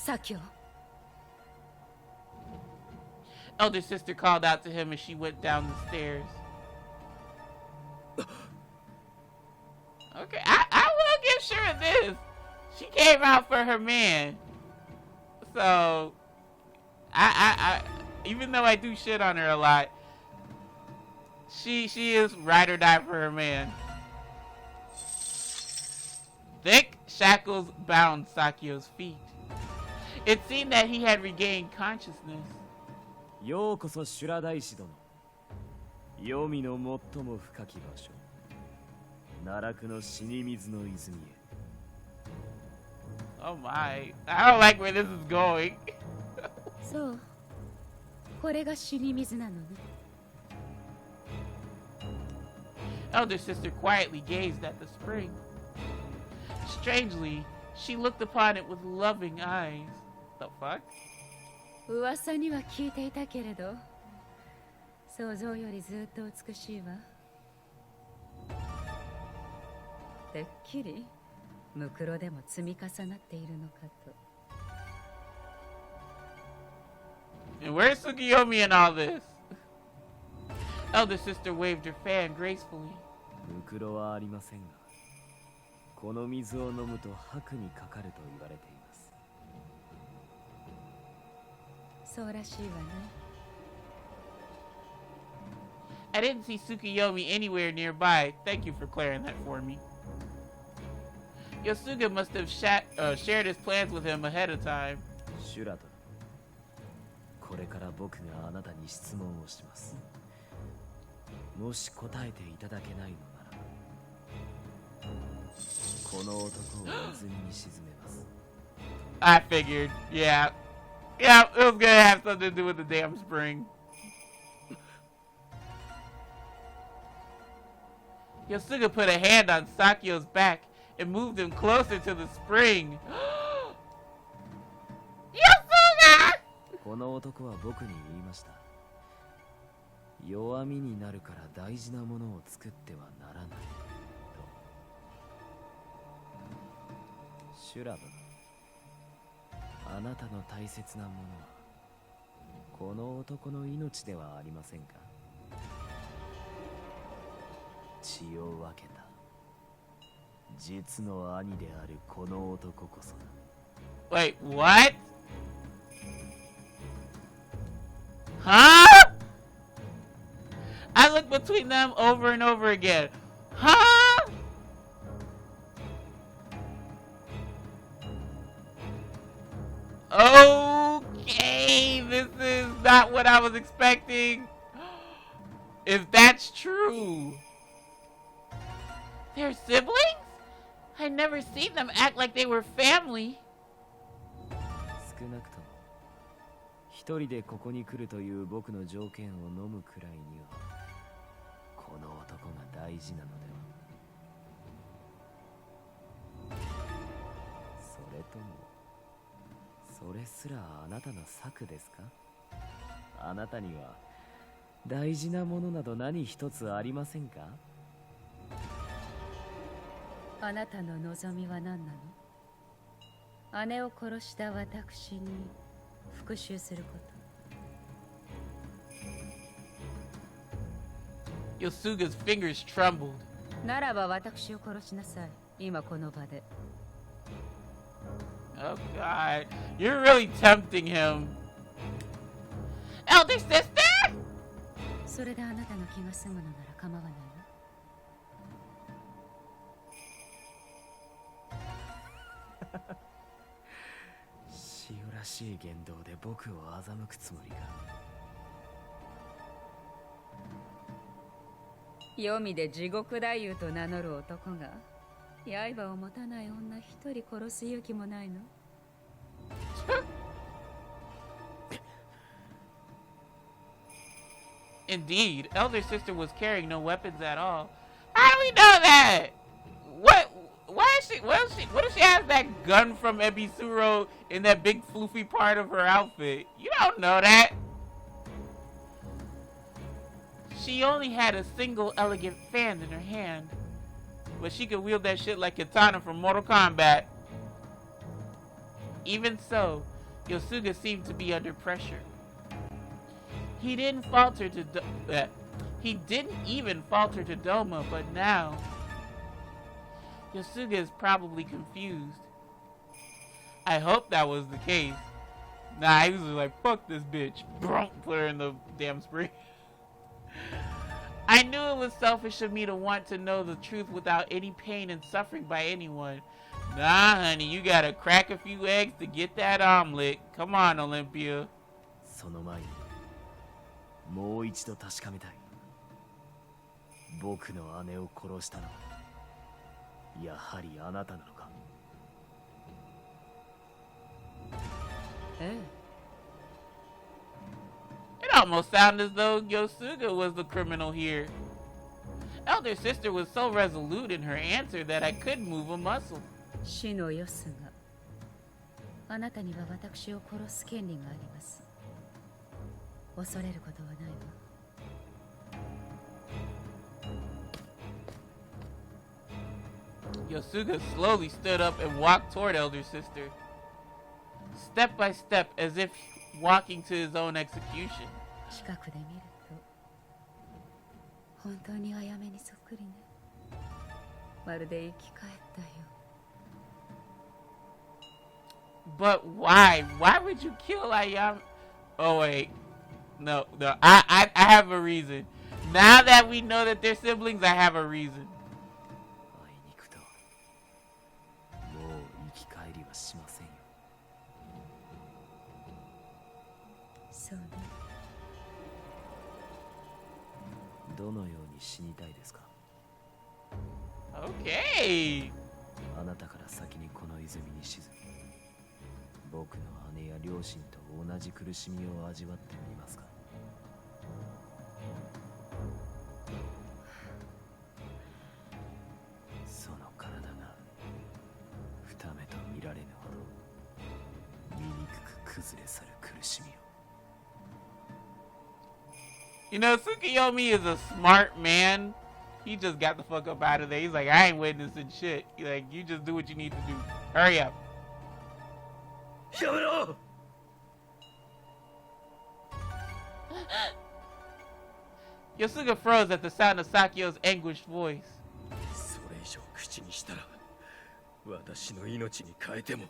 Sakyo. Elder sister called out to him as she went down the stairs. Okay, I will give Shirou this. She came out for her man. So, I even though I do shit on her a lot, she is ride or die for her man. Thick shackles bound Sakyo's feet. It seemed that he had regained consciousness. ようこそ修羅大師殿。黄泉の最も深き場所。奈落の死に水の泉へ。Oh my. I don't like where this is going. そう。これが死に水なのね。Elder sister quietly gazed at the spring. Strangely, she looked upon it with loving eyes. The fuck? 噂には聞いていたけれど、想像よりずっと美しいわ。てっきりムクロでも積み重なっているのかと。And where's Tsukiyomi in all this? Elder sister waved her fan gracefully. ムクロはありませんが、この水を飲むと白にかかると言われています。そうらしいわね。I didn't see Tsukiyomi anywhere nearby. Thank you for clearing that for me. Yosuga must have shared his plans with him ahead of time. シュラ殿、これから僕があなたに質問をします。もし答えていただけないのなら、この男を泉に沈めます。I figured, yeah. Yeah, it was gonna have something to do with the damn spring. Yosuga put a hand on Sakyo's back and moved him closer to the spring. Yosuga! この男は僕に言いました。弱みになるから大事なものを作ってはならないと。シュラブ、あなたの大切なものはこの男の命ではありませんか。血を分けた実の兄であるこの男こそだ。Wait, what? Huh? I looked between them over and over again. Huh? Okay, this is not what I was expecting. If that's true. They're siblings? I'd never seen them act like they were family. 少なくとも一人でここに来るという僕の条件を飲むくらいにはこの男が大事なのでは。それともそれすらあなたの策ですか。あなたには大事なものなど何一つありませんか。あなたの望みは何なの。姉を殺した私に復讐すること。Yosuga's fingers trembled. ならば私を殺しなさい。今この場で。Oh God, you're really tempting him. Elder sister? それであなたの気が済むのなら構わないわ。塩らしい言動で僕を欺くつもりか。黄泉で地獄太夫と名乗る男が刃を持たない女一人殺す勇気もないの。Indeed, elder sister was carrying no weapons at all. How do we know that? What? Why is she? What if she has that gun from Ebisuro in that big floofy part of her outfit? You don't know that. She only had a single elegant fan in her hand, but she could wield that shit like Katana from Mortal Kombat. Even so, Yosuga seemed to be under pressure. He didn't falter to he didn't even falter to Doma, but now Yosuga is probably confused. I hope that was the case. Nah, he was like, fuck this bitch. Put her in the damn spring. I knew it was selfish of me to want to know the truth without any pain and suffering by anyone. Nah, honey, you gotta crack a few eggs to get that omelet. Come on, Olympia. その前にもう一度確かめたい。僕の姉を殺したのはやはりあなたなのか。ええ。It almost sounded as though Yosuga was the criminal here. Elder sister was so resolute in her answer that I couldn't move a muscle. 死のヨスが、あなたには私を殺す権利があります。恐れることはないわ。Yosuga slowly stood up and walked toward elder sister, step by step as if walking to his own execution. 近くで見ると、本当にあやめにそっくりね。まるで生き返ったよ。But why? Why would you kill Ayame? Oh wait, no. I have a reason. Now that we know that they're siblings, I have a reason. あいにくともう生き返りはしませんよ。そうね。どのように死にたいですか。 Okay. あなたから先にこの泉に沈み、僕の姉や両親と同じ苦しみを味わってみますか。その体が二目と見られぬほど醜く崩れ去る苦しみを。You know, Tsukiyomi is a smart man. He just got the fuck up out of there. He's like, I ain't witnessing shit. He's like, you just do what you need to do. Hurry up. やめろ! Yosuga froze at the sound of Sakyo's anguished voice. それ以上口にしたら私の命に変えても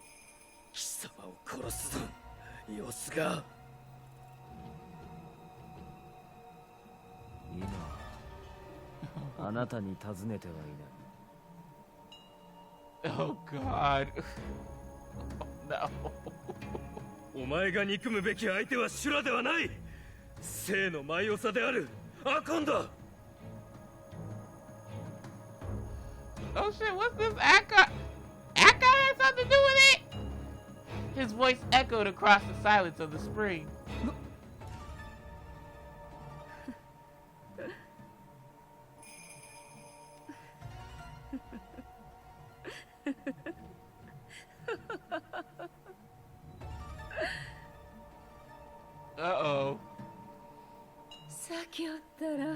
貴様を殺すぞ、ヨスが。今あなたに尋ねてはいない。 Oh God. No. お前が憎むべき相手は修羅ではない。生のマイオサであるアコンだ。 Oh shit, what's this? Aka has something to do with it? His voice echoed across the silence of the spring. Uh-oh. さっきおったら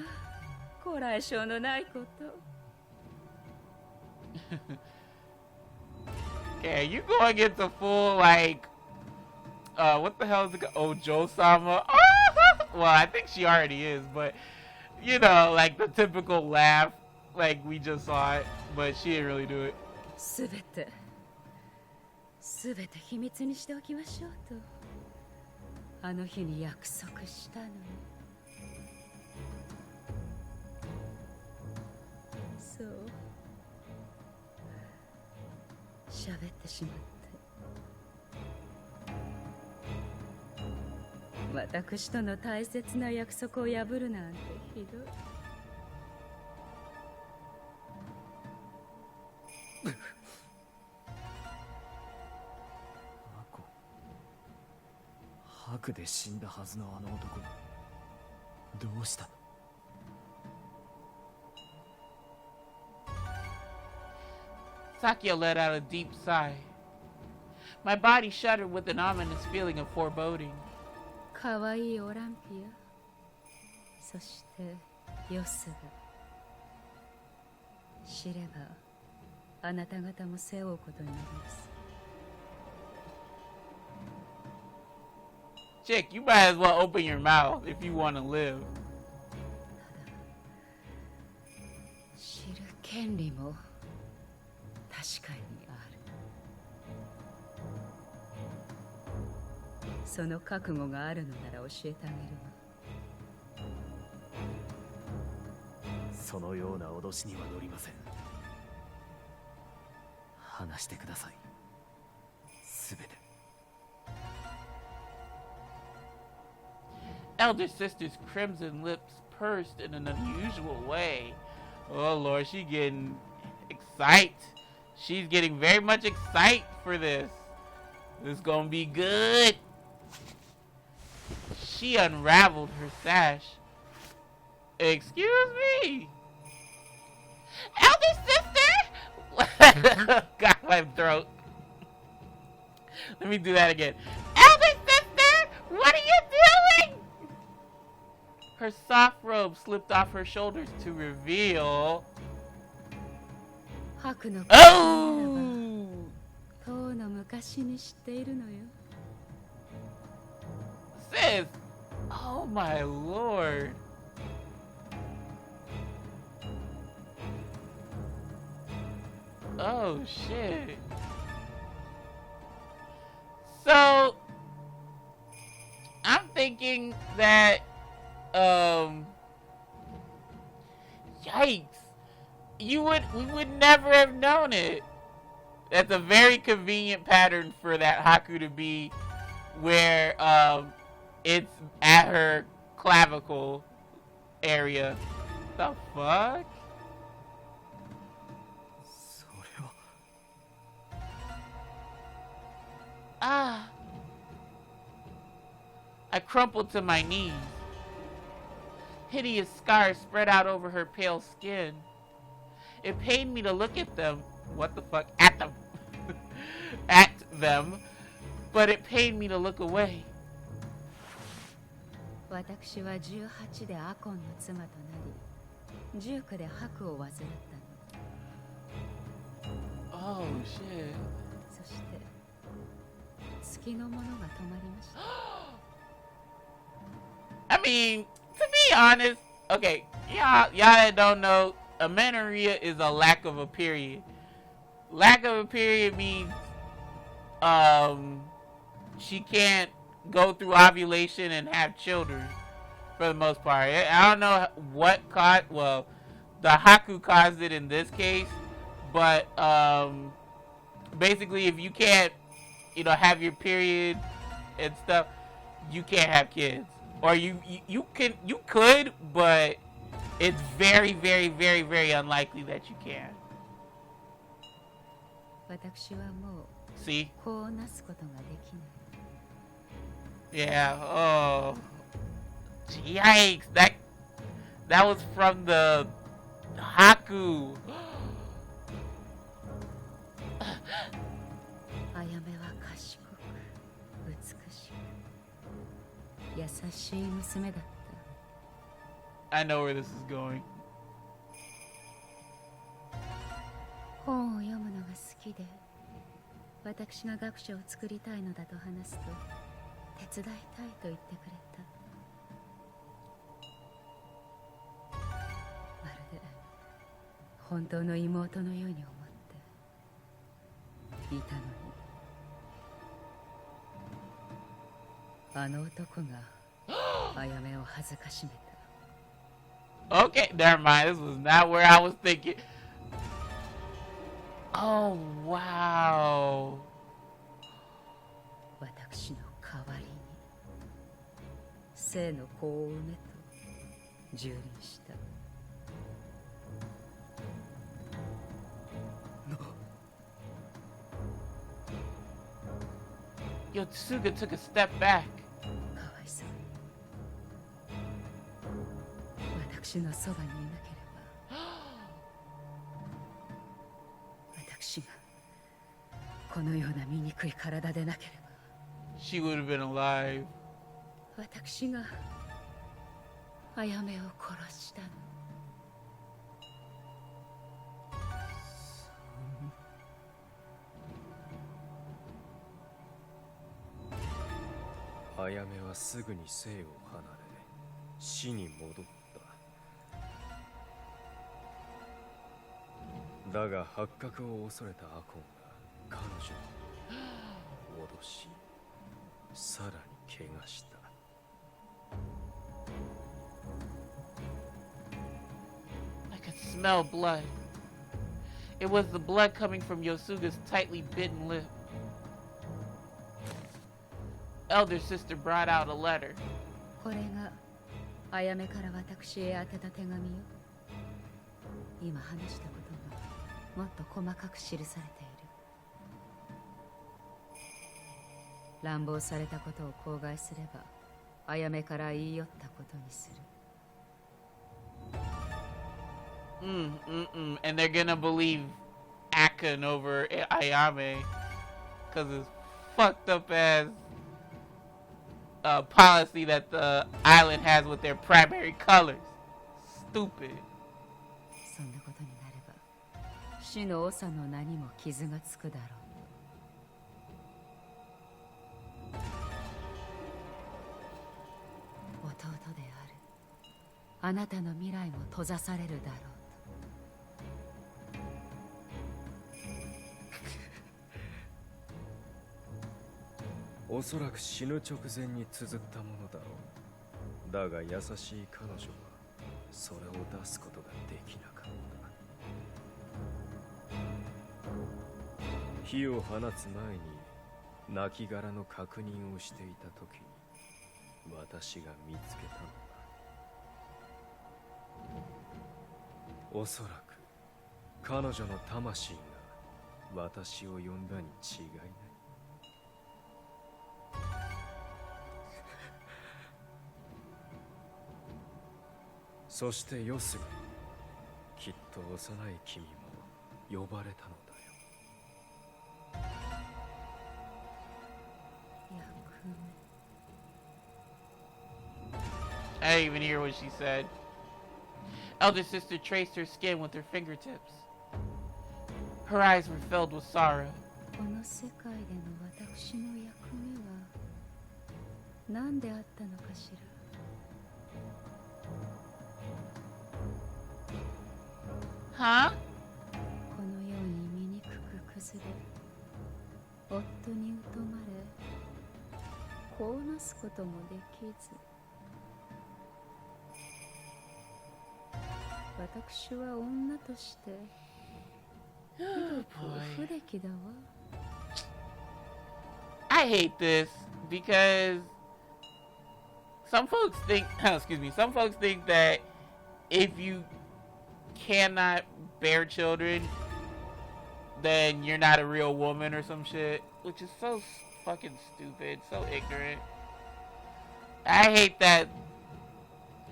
こらえ性のないこと。Okay, you going into full like what the hell is it? Oh, Joe-sama. Well, I think she already is, but you know, like the typical laugh, like we just saw it, but she didn't really do it. すべて秘密にしておきましょうとあの日に約束したのに。そう喋ってしまって私との大切な約束を破るなんてひどい。悪で死んだはずのあの男がどうしたの。 Sakyo let out a deep sigh. My body shuddered with an ominous feeling of foreboding. かわいいオランピア、そしてヨスが知ればあなた方も背負うことになります。Chick, you might as well open your mouth if you want to live. 知る権利も確かにある。その覚悟があるのなら教えてあげるわ。そのような脅しには乗りません。話してください。すべて。Elder sister's crimson lips pursed in an unusual way. Oh Lord, she getting excited. She's getting very much excited for this. This is gonna be good. She unraveled her sash. Excuse me? Elder sister? Got my throat. Let me do that again. Elder sister, what are you doing? Her soft robe slipped off her shoulders to reveal. 白の Oh! とうの昔に知っているのよ。Sis! Oh my lord. Oh shit. So I'm thinking that yikes. We would never have known it. That's a very convenient pattern for that Haku to be where it's at her clavicle area. The fuck? それは。 Ah. I crumpled to my knees. Hideous scars spread out over her pale skin. It pained me to look at them. What the fuck? At them. At them. But it pained me to look away. 私は18でアコンの妻となり、19で白を患ったの。 Oh shit. そして月のものが止まりました。 I mean, to be honest, okay, y'all that don't know, amenorrhea is a lack of a period. Lack of a period means she can't go through ovulation and have children for the most part. I don't know what caused, well, the Haku caused it in this case, but basically if you can't, you know, have your period and stuff, you can't have kids. Or you could, but it's very, very, very, very unlikely that you can. 私はもう See? 子をなすことができない。 Yeah. Oh. Yikes. That was from the Haku. あやめは賢く、美しく、優しい娘だった。 I know where this is going. 本を読むのが好きで、私が学者を作りたいのだと話すと、手伝いたいと言ってくれた。まるで本当の妹のように思っていたのに、あの男があやめを恥ずかしめた。 Okay, never mind. This was not where I was thinking. Oh, wow. 私の代わりに生の子を産めと蹂躙した。 Yosuga took a step back. かわいそうに。私のそばにいなければ、私がこのような醜い体でなければ、 She would have been alive. 私があやめを殺したの。 あ早めはすぐに生を離れ死に戻った。だが発覚を恐れたアコンが彼女を脅し、さらに怪我した。I could smell blood. It was the blood coming from Yosuga's tightly bitten lip. Elder sister brought out a letter. これがあやめから私へ宛てた手紙よ。今話したことがもっと細かく記されている。乱暴されたことを口外すれば、あやめから言い寄ったことにする。And they're gonna believe Akan over Ayame because it's fucked up ass policy that the island has with their primary colors. Stupid. そんなことになれば、死の長の名にも傷がつくだろう。弟であるあなたの未来も閉ざされるだろうと。おそらく死ぬ直前に綴ったものだろう。だが優しい彼女はそれを出すことができなかった。火を放つ前に亡骸の確認をしていた時に私が見つけたのだ。おそらく彼女の魂が私を呼んだに違いない。そしてヨスがきっと幼い君も呼ばれたのだよ。I didn't even hear what she said. Elder sister traced her skin with her fingertips. Her eyes were filled with sorrow. この世界での私の役目は何であったのかしら。Huh? このように醜く崩れ、夫に疎まれ、子をなすこともできず、私は女としてひどく不出来だわ。I hate this because some folks think, some folks think that if you cannot bear children, then you're not a real woman or some shit, which is so fucking stupid, so ignorant. I hate that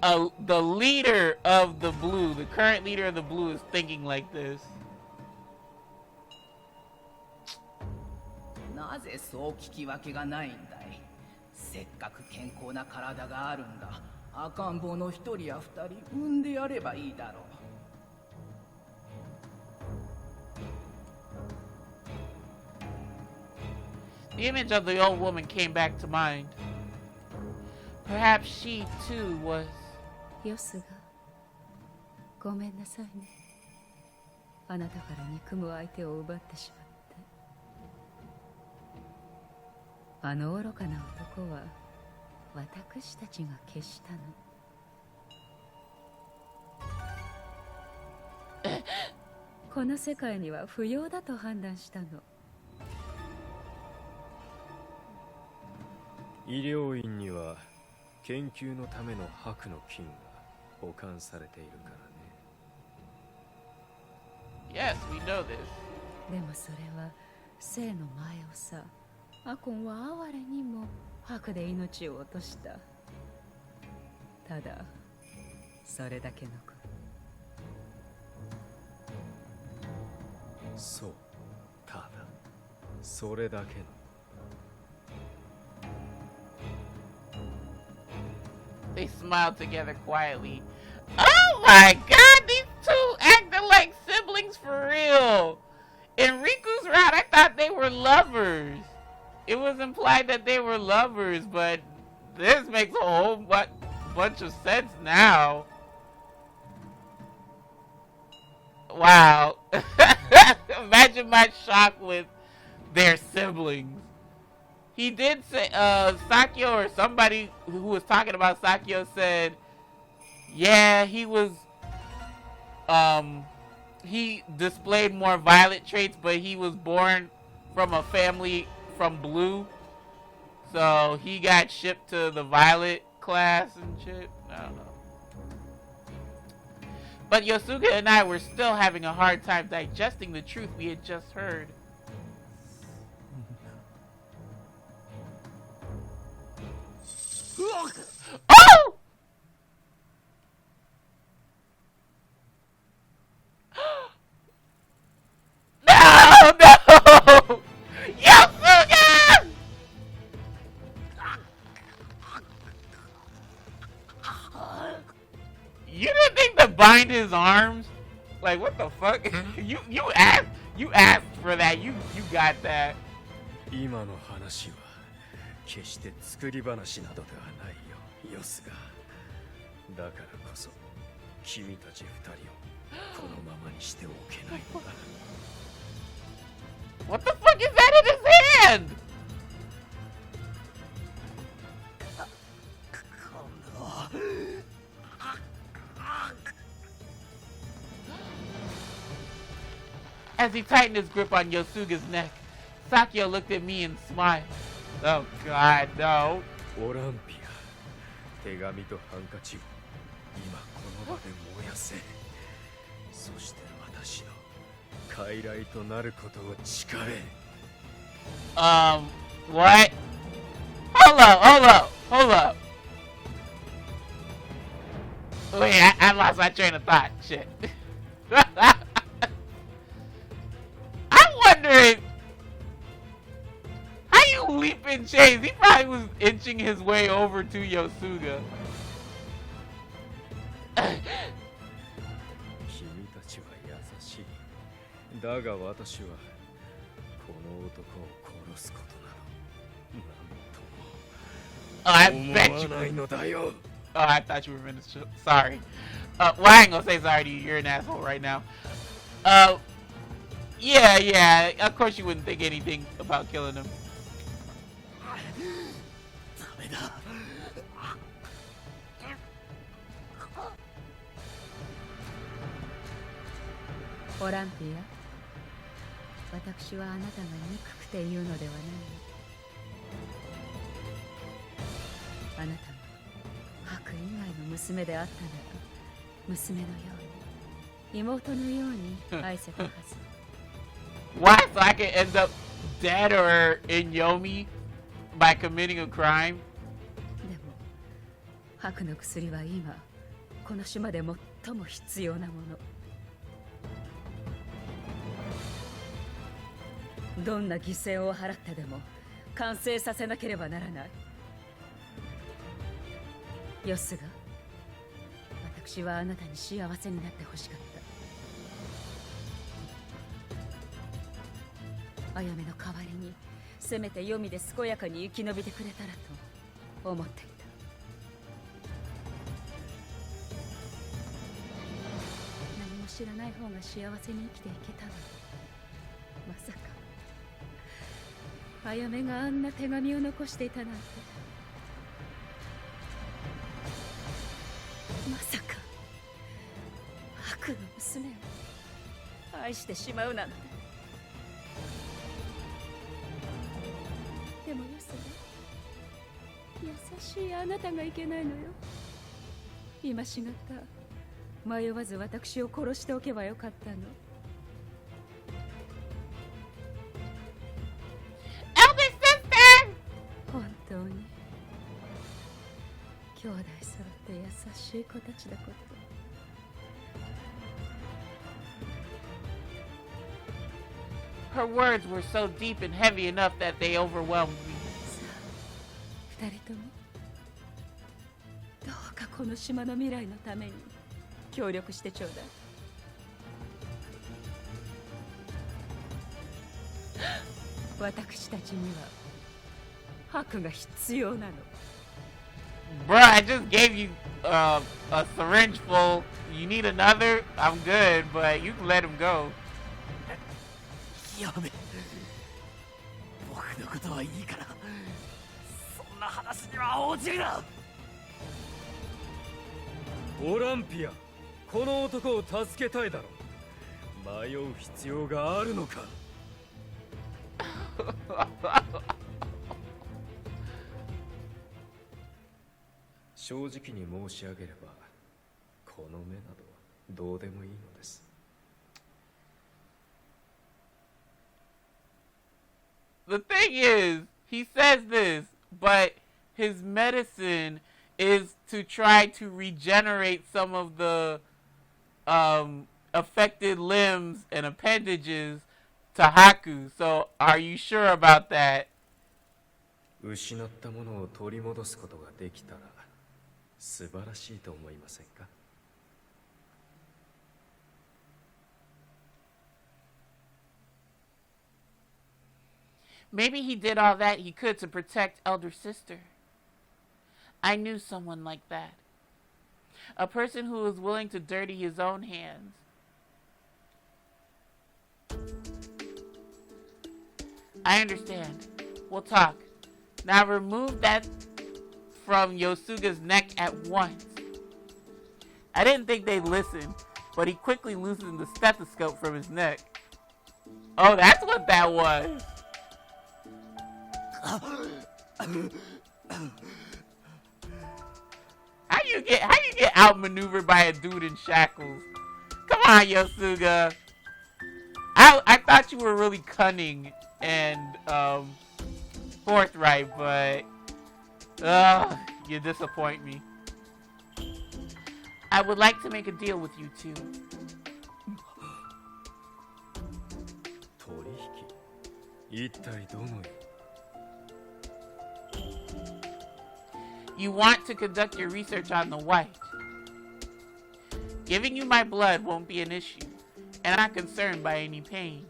the leader of the blue, the current leader of the blue, is thinking like this. なぜそう聞き分けがないんだい。せっかく健康な体があるんだ。赤ん坊の一人や二人産んでやればいいだろう。The image of the old woman came back to mind. Perhaps she too was. ヨスが、ごめんなさいね。あなたから憎む相手を奪ってしまって。あの愚かな男は私たちが消したの。この世界には不要だと判断したの。医療院には研究のための白の菌が保管されているからね。 Yes, we know this. でもそれは生の前をさ。アコンは哀れにも白で命を落とした。ただそれだけのこと。そう、ただそれだけの。They smiled together quietly. Oh my god, these two acting like siblings for real. In Riku's route, I thought they were lovers. It was implied that they were lovers, but This makes a whole bunch of sense now. Wow. Imagine my shock with their siblings. He did say, Sakyo or somebody who was talking about Sakyo said, yeah, he was, he displayed more violet traits, but he was born from a family from blue. So he got shipped to the violet class and shit. I don't know. But Yosuga and I were still having a hard time digesting the truth we had just heard. Oh! No! No! Yosuga! You didn't think to bind his arms? Like, what the fuck? you asked for that. You got that. 今の話は決して作り話などではないよ、ヨスが。だからこそ君たち二人をこのままにしておけないのだ。What the fuck is that in his hand? As he tightened his grip on Yosuga's neck, Sakyo looked at me and smiled. Oh god, no. オランピア、手紙とハンカチを今この場で燃やせ。そして私の傀儡となることを誓え。What? Hold up. Wait, I lost my train of thought. Shit. I'm wondering, how you leap in chains? He probably was inching his way over to Yosuga. 君たちは優しい。だが私はこの男を殺すことなどなんとも Oh, I bet you 思わないのだよ。 Oh, I thought you were gonna. Sorry. Well, I ain't gonna say sorry to you. You're an asshole right now. Yeah. Of course you wouldn't think anything about killing him. ダメだ。オランピア、私はあなたが憎くて言うのではない。あなたが白以外の娘であったなら、娘のように、妹のように愛せたはず。Why? So I could end up dead or in Yomi by committing a crime? でも、白の薬は今、この島で最も必要なもの。どんな犠牲を払ってでも完成させなければならない。ヨスが、私はあなたに幸せになってほしかった。あやめの代わりに、せめて黄泉で健やかに生き延びてくれたらと思っていた。何も知らない方が幸せに生きていけたのに、まさかあやめがあんな手紙を残していたなんて。まさか悪の娘を愛してしまうなんて。でもよそで優しいあなたがいけないのよ。今しがた迷わず私を殺しておけばよかったの。本当に兄弟揃って優しい子たちだこと。Her words were so deep and heavy enough that they overwhelmed me. さあ、二人ともどうかこの島の未来のために協力してちょうだい。私たちには白が必要なの。Bruh, I just gave you a syringe full. You need another? I'm good, but you can let him go. やめ。僕のことはいいから、そんな話には応じるな。オランピア、この男を助けたいだろう。迷う必要があるのか。正直に申し上げれば、この目などはどうでもいいのです。The thing is, he says this, but his medicine is to try to regenerate some of the affected limbs and appendages to Haku. So, are you sure about that? 失ったものを取り戻すことができたら素晴らしいと思いませんか。Maybe he did all that he could to protect elder sister. I knew someone like that. A person who was willing to dirty his own hands. I understand. We'll talk. Now remove that from Yosuga's neck at once. I didn't think they'd listen, but he quickly loosened the stethoscope from his neck. Oh, that's what that was. How you get outmaneuvered by a dude in shackles? Come on, Yosuga. I thought you were really cunning and forthright, but you disappoint me. I would like to make a deal with you two. 取引？一体どのよう？ You want to conduct your research on the white. Giving you my blood won't be an issue, and I'm not concerned by any pain.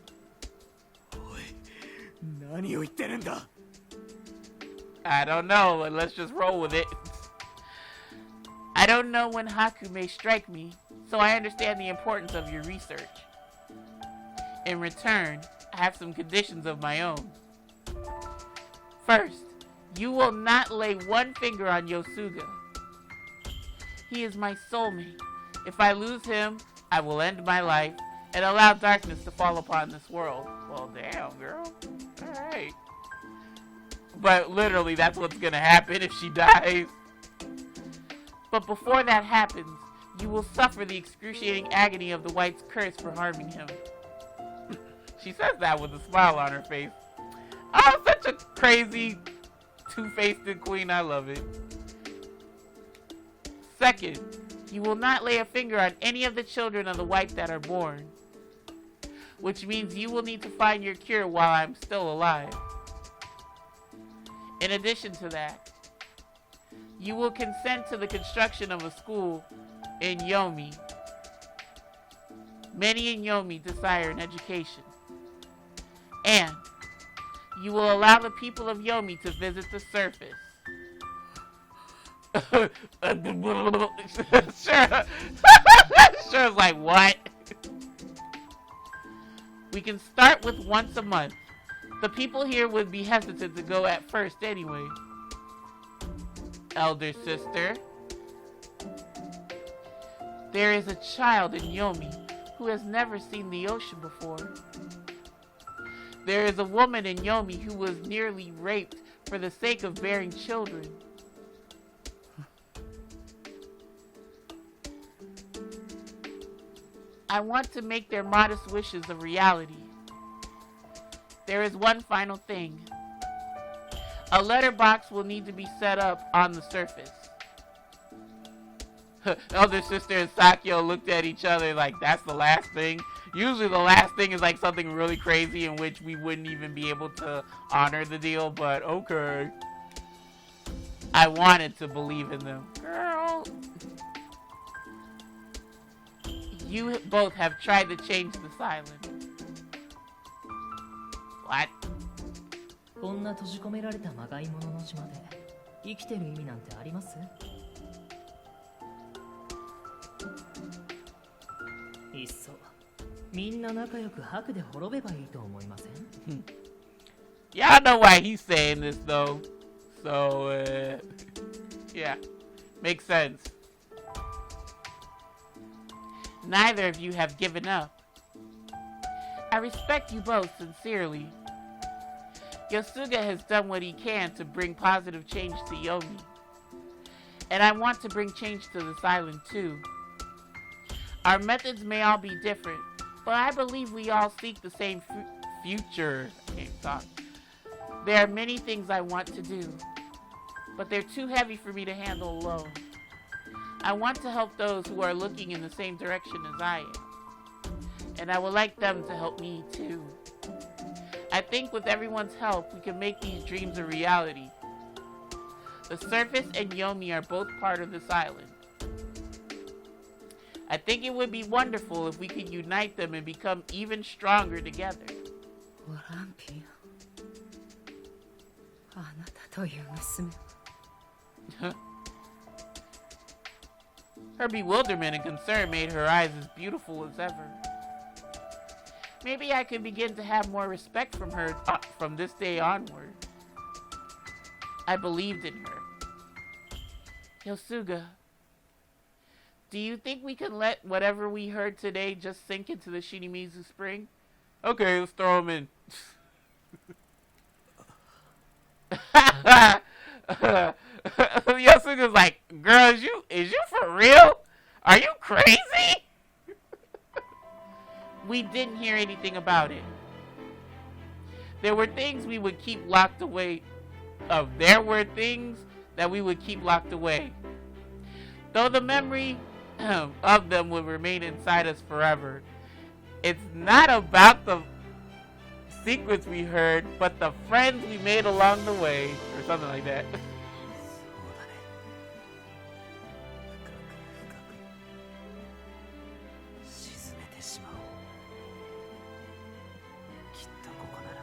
おい、何を言ってるんだ。 I don't know, but let's just roll with it. I don't know when Haku may strike me, so I understand the importance of your research. In return, I have some conditions of my own. First, you will not lay one finger on Yosuga. He is my soulmate. If I lose him, I will end my life and allow darkness to fall upon this world. Well, damn, girl. Alright. But literally, that's what's gonna happen if she dies. But before that happens, you will suffer the excruciating agony of the White's curse for harming him. She says that with a smile on her face. Oh, such a crazy, two-faced queen. I love it. Second, you will not lay a finger on any of the children of the White that are born. Which means you will need to find your cure while I'm still alive. In addition to that, you will consent to the construction of a school in Yomi. Many in Yomi desire an education. And you will allow the people of Yomi to visit the surface. Sure, like, what? We can start with once a month. The people here would be hesitant to go at first anyway. Elder sister. There is a child in Yomi who has never seen the ocean before. There is a woman in Yomi who was nearly raped for the sake of bearing children. I want to make their modest wishes a reality. There is one final thing. A letterbox will need to be set up on the surface. Elder sister and Sakyo looked at each other like, that's the last thing. Usually the last thing is like something really crazy in which we wouldn't even be able to honor the deal, but okay. I wanted to believe in them. Girl. You both have tried to change this island. What? こんな閉じ込められたまがいものの島で生きてる意味なんてあります？いっそみんな仲良く白で滅べばいいと思いません？ Y'all know why he's saying this though. So, yeah, makes sense. Neither of you have given up. I respect you both sincerely. Yosuga has done what he can to bring positive change to Yomi. And I want to bring change to this island too. Our methods may all be different, but I believe we all seek the same future. I can't talk. There are many things I want to do, but they're too heavy for me to handle alone. I want to help those who are looking in the same direction as I am. And I would like them to help me too. I think with everyone's help, we can make these dreams a reality. The surface and Yomi are both part of this island. I think it would be wonderful if we could unite them and become even stronger together. オランピア、あなたという娘は Her bewilderment and concern made her eyes as beautiful as ever. Maybe I could begin to have more respect from her from this day onward. I believed in her. Yosuga, do you think we can let whatever we heard today just sink into the Shinimizu spring? Okay, let's throw him in. Yosuga's like, girl, is you for real? Are you crazy? We didn't hear anything about it. There were things we would keep locked away. There were things that we would keep locked away. Though the memory of them will remain inside us forever. It's not about the secrets we heard, but the friends we made along the way, or something like that. 沈めてしまおう。きっとここなら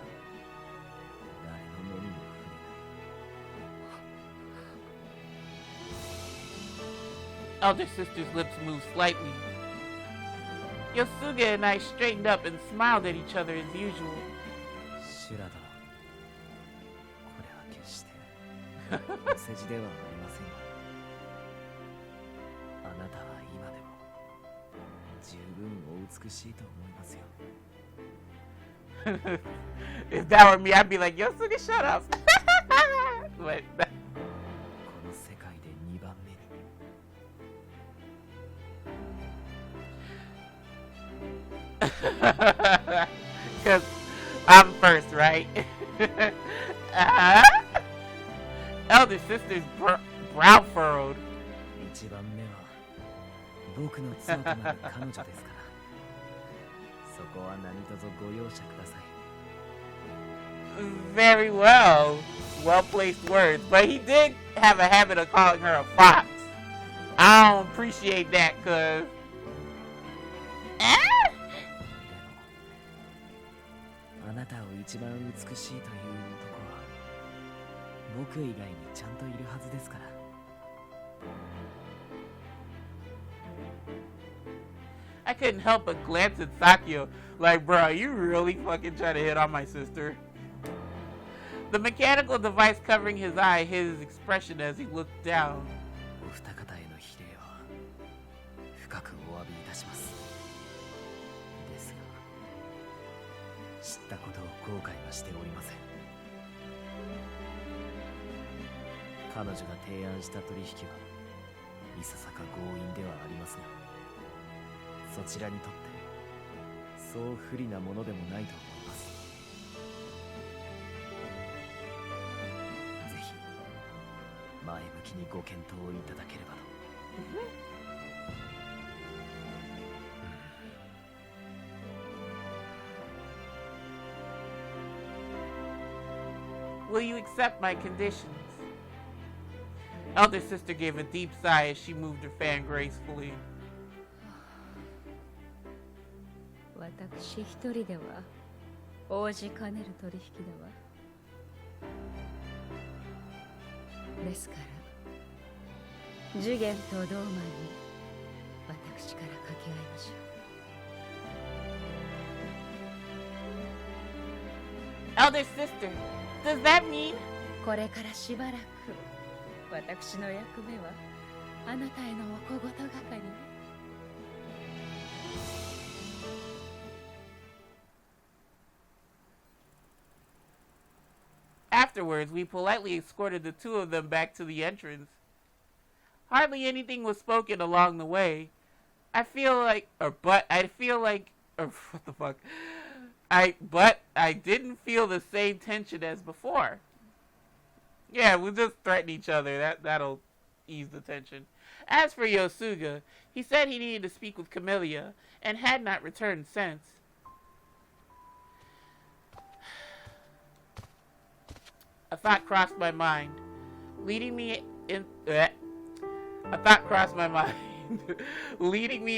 誰の目にも触れない。 Elder sister's lips moved slightly. Yosuga and I straightened up and smiled at each other as usual. シュラ殿、これは決してお世辞ではありませんが、あなたは今でも十分お美しいと思いますよ。 If that were me, I'd be like, Yosuga, shut up. But この世界で2番目に。 Because I'm first, right? Elder sister's brow furrowed. 1番目は僕の妻となる彼女ですから、そこは何卒ご容赦ください。 Very well. Well-placed words. But he did have a habit of calling her a fox. I don't appreciate that, cause... あなたを一番美しいという男は僕以外にちゃんといるはずですから。 I couldn't help but glance at Sakyo, like, bro, you really fucking trying to hit on my sister? The mechanical device covering his eye hid his expression as he looked down. お二方への非礼を深くお詫びいたします。ですが、知ったことを後悔はしておりません。彼女が提案した取引はいささか強引ではありますが、そちらにとってそう不利なものでもないと思います。ぜひ前向きにご検討いただければと。Will you accept my conditions? Elder sister gave a deep sigh as she moved her fan gracefully. 私一人では応じかねる取引だわ。ですから次元と同門に私から掛け合いましょう。 Elder sister, does that mean? これからしばらく私の役目はあなたへのお小言係ね。 Afterwards, we politely escorted the two of them back to the entrance. Hardly anything was spoken along the way. What the fuck? But I didn't feel the same tension as before. Yeah, we'll just threaten each other. That'll ease the tension. As for Yosuga, he said he needed to speak with Camelia and had not returned since. A thought crossed my mind, leading me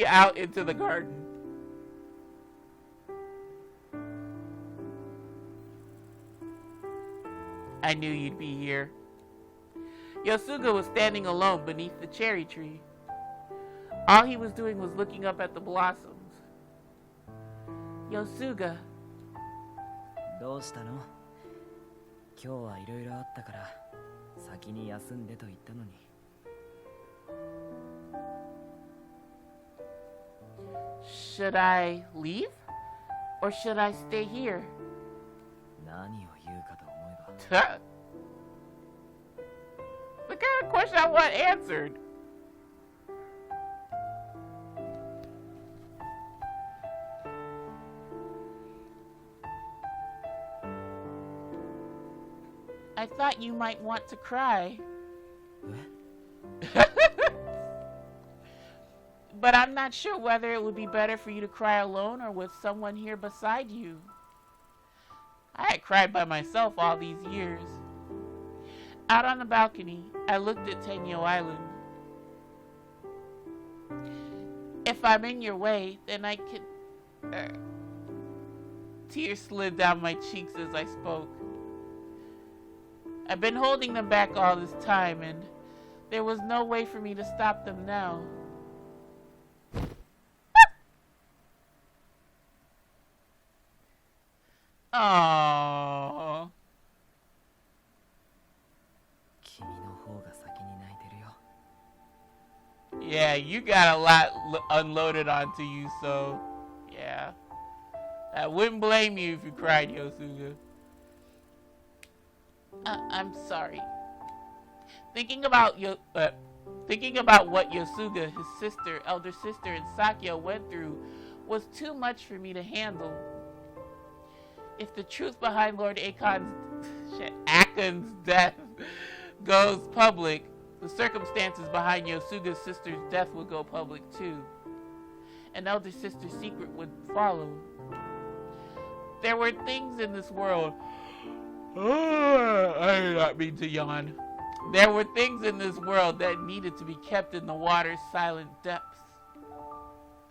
out into the garden. I knew you'd be here. Yosuga was standing alone beneath the cherry tree. All he was doing was looking up at the blossoms. Yosuga. どうしたの? 今日はいろいろあったから先に休んでと言ったのに。Should I leave? Or should I stay here? 何を言うかと思えば。The kind of question I want answered. I thought you might want to cry. But I'm not sure whether it would be better for you to cry alone or with someone here beside you. I had cried by myself all these years. Out on the balcony, I looked at Tenyo Island. If I'm in your way, then I could... Tears slid down my cheeks as I spoke. I've been holding them back all this time, and there was no way for me to stop them now. Aww. 君の方が先に泣いてるよ。 Yeah, you got a lot unloaded onto you, so yeah. I wouldn't blame you if you cried, Yosuga. I'm sorry. Thinking about what Yosuga, his sister, elder sister, and Sakya went through was too much for me to handle. If the truth behind Lord Akon's death goes public, the circumstances behind Yosuga's sister's death would go public too. An elder sister's secret would follow. There were things in this world. I did not mean to yawn. There were things in this world that needed to be kept in the water's silent depths.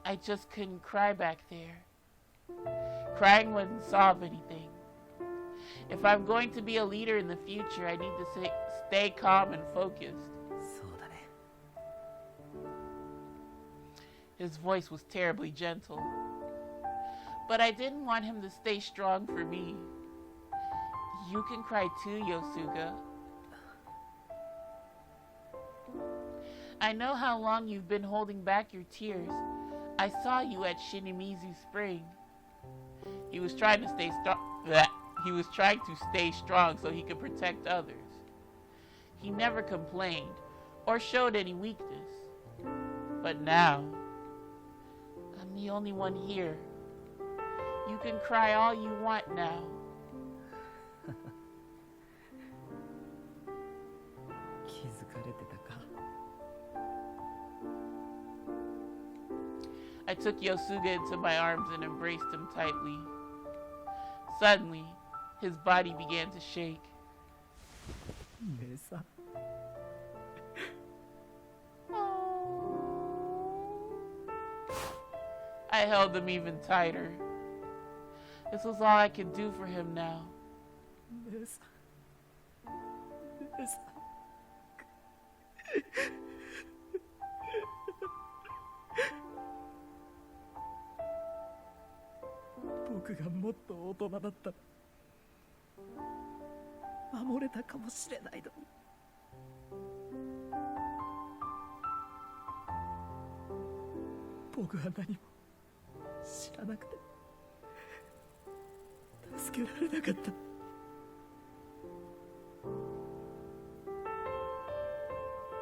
I just couldn't cry back there. Crying wouldn't solve anything. If I'm going to be a leader in the future, I need to stay calm and focused. そうだね。 His voice was terribly gentle. But I didn't want him to stay strong for me. You can cry too, Yosuga. I know how long you've been holding back your tears. I saw you at Shinimizu Spring. He was trying to stay strong so he could protect others. He never complained or showed any weakness. But now, I'm the only one here. You can cry all you want now. 気づかれてたか? I took Yosuga into my arms and embraced him tightly. Suddenly, his body began to shake. 姉さん。 I held him even tighter. This was all I could do for him now. 姉さん。姉さん。大人だったら守れたかもしれないのに。僕は何も知らなくて助けられなかった。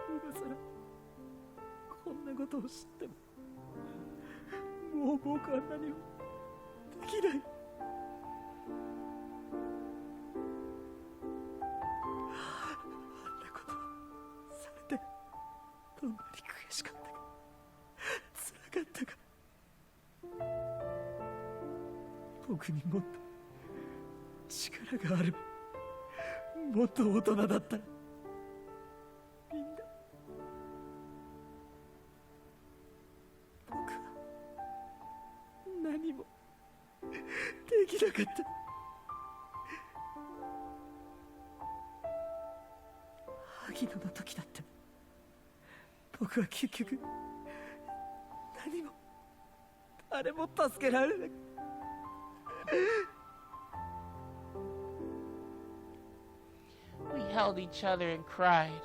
今さらこんなことを知ってももう僕は何もできない。あんなことされてどんなに悔しかったか辛かったか。僕にもっと力があればもっと大人だった。みんな僕は何もできなかった。萩野の時だって僕は結局何も誰も助けられなく。We held each other and cried.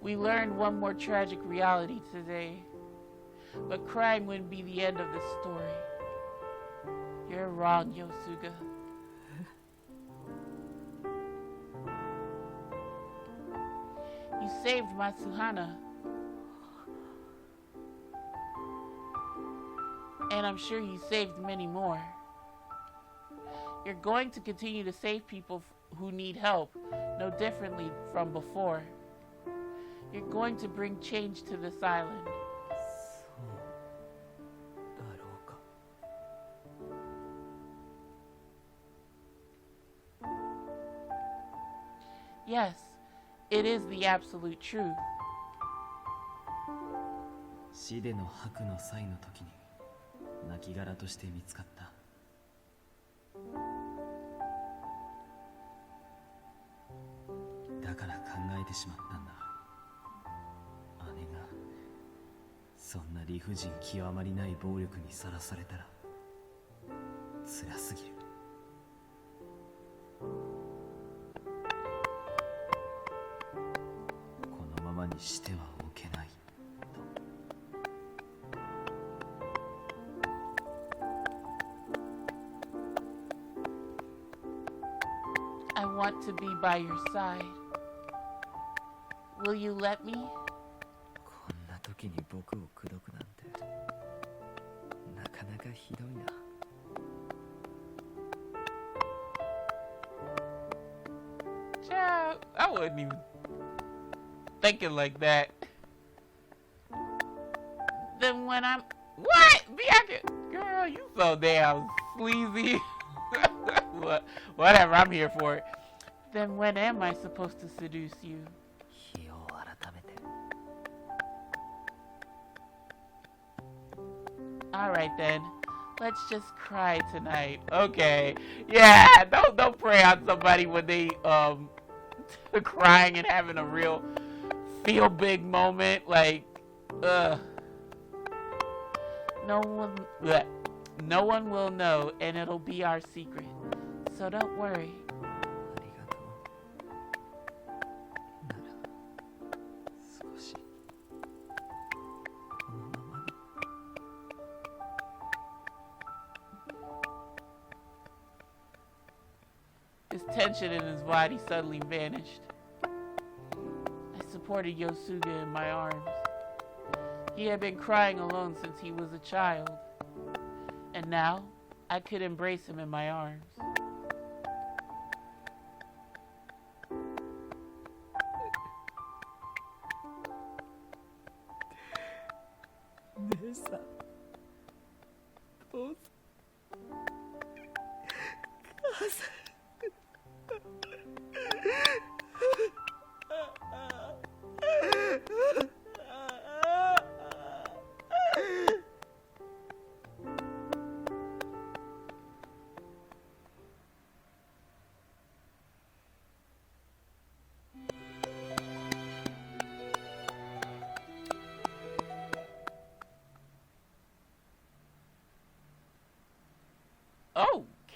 We learned one more tragic reality today. But crying wouldn't be the end of the story. You're wrong, Yosuga. You saved Matsuhana. And I'm sure you saved many more. You're going to continue to save people who need help, no differently from before. You're going to bring change to this island. Yes, it is the absolute truth. 死での白の際の時に亡骸として見つかった。だから考えてしまったんだ。姉がそんな理不尽極まりない暴力にさらされたら辛すぎる。このままにしてはおけないと。I want to be by your side. Will you let me? こんな時に僕を口説くなんてなかなかひどいな。Child, I wasn't even thinking like that. Then when I'm... What? Bianca? Girl, you so damn sleazy. Whatever, I'm here for it. Then when am I supposed to seduce you? 日を改めて。Alright then. Let's just cry tonight. Okay. Yeah, don't prey on somebody when they crying and having a real feel big moment. Like, no one will know, and it'll be our secret. So don't worry. ありがとう。なら少しこのままで。His tension in his body suddenly vanished. I supported Yosuga in my arms. He had been crying alone since he was a child. And now, I could embrace him in my arms. 姉さん、どうぞ。母さん。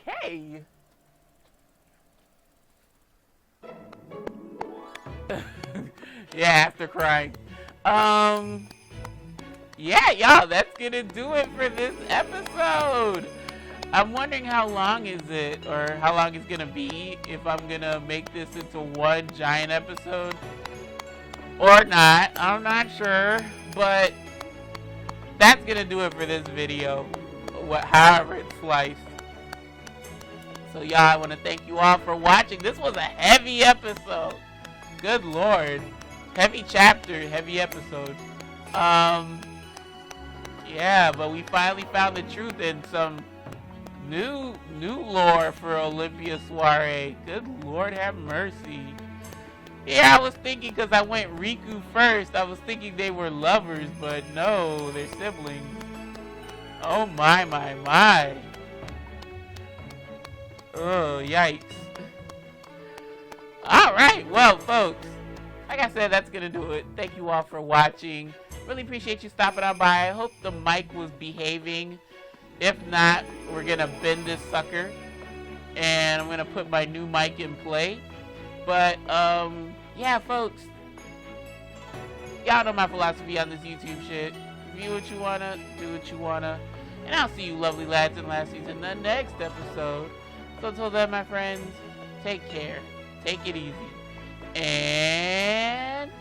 Okay. Yeah, after crying. Yeah, y'all, that's gonna do it for this episode. I'm wondering how long is it, or how long it's gonna be, if I'm gonna make this into one giant episode or not. I'm not sure, but that's gonna do it for this video, however it's sliced. So y'all, I want to thank you all for watching. This was a heavy episode. Good lord. Heavy chapter, heavy episode. Yeah, but we finally found the truth and some new lore for Olympia Soiree. Good lord have mercy. Yeah, I was thinking, because I went Riku first, I was thinking they were lovers, but no, they're siblings. Oh my. Oh, yikes. Alright, well, folks, like I said, that's gonna do it. Thank you all for watching. Really appreciate you stopping on by. I hope the mic was behaving. If not, we're gonna bend this sucker. And I'm gonna put my new mic in play. But, yeah, folks. Y'all know my philosophy on this YouTube shit. View what you wanna, do what you wanna. And I'll see you lovely lads and lassies in the next episode. So until then, my friends, take care. Take it easy. And